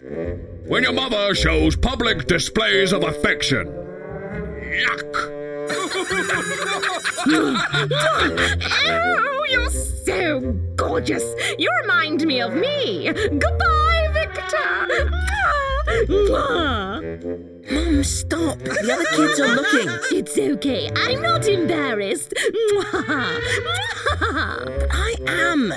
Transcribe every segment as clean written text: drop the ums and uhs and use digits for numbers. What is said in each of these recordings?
When your mother shows public displays of affection. Yuck! Oh, you're so gorgeous. You remind me of me. Goodbye, Victor. Mum, stop. The other kids are looking. It's okay. I'm not embarrassed. I am.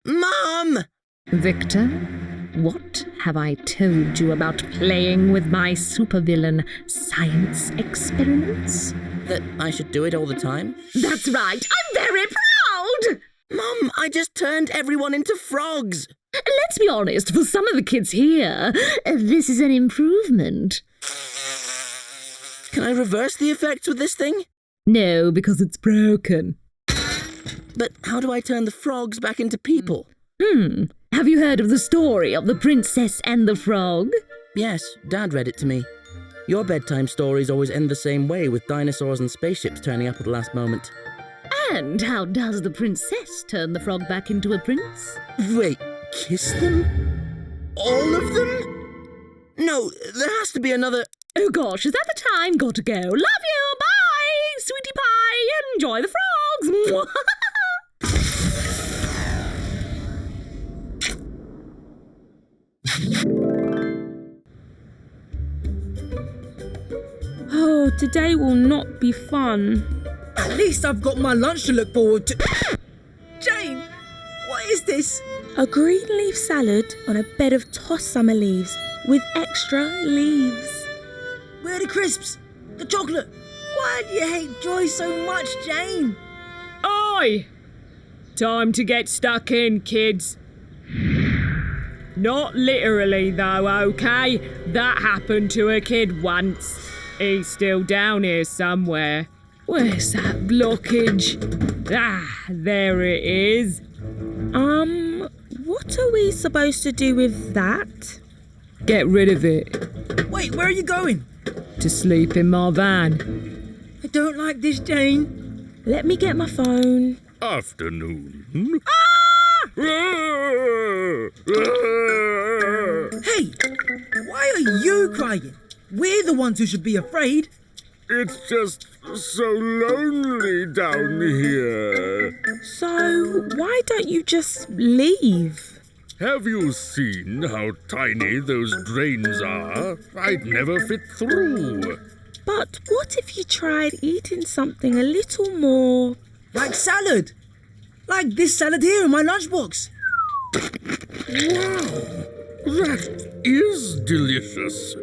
Mom! Victor, what have I told you about playing with my supervillain science experiments? That I should do it all the time? That's right. I'm very proud. Mum, I just turned everyone into frogs. Let's be honest, for some of the kids here, this is an improvement. Can I reverse the effects with this thing? No, because it's broken. But how do I turn the frogs back into people? Have you heard of the story of the princess and the frog? Yes, Dad read it to me. Your bedtime stories always end the same way, with dinosaurs and spaceships turning up at the last moment. And how does the princess turn the frog back into a prince? Wait, kiss them? All of them? No, there has to be another... Oh gosh, is that the time? Got to go. Love you, bye, sweetie pie, enjoy the frogs. Oh, today will not be fun. At least I've got my lunch to look forward to. Jane, what is this? A green leaf salad on a bed of tossed summer leaves with extra leaves. Where are the crisps? The chocolate? Why do you hate Joy so much, Jane? Oi! Time to get stuck in, kids. Not literally, though, okay? That happened to a kid once. He's still down here somewhere. Where's that blockage? Ah, there it is. What are we supposed to do with that? Get rid of it. Wait, where are you going? To sleep in my van. I don't like this, Jane. Let me get my phone. Afternoon. Hey, why are you crying? We're the ones who should be afraid. It's just so lonely down here. So, why don't you just leave? Have you seen how tiny those drains are? I'd never fit through. But what if you tried eating something a little more... Like salad. Like this salad here in my lunchbox. Wow, that is delicious.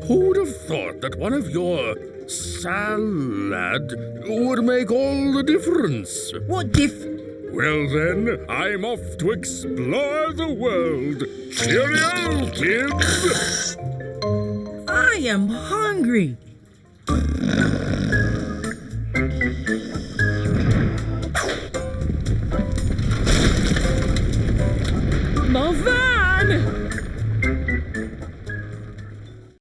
Who'd have thought that one of your salad would make all the difference? What diff? Well then, I'm off to explore the world. Cheerio, kids! I am hungry.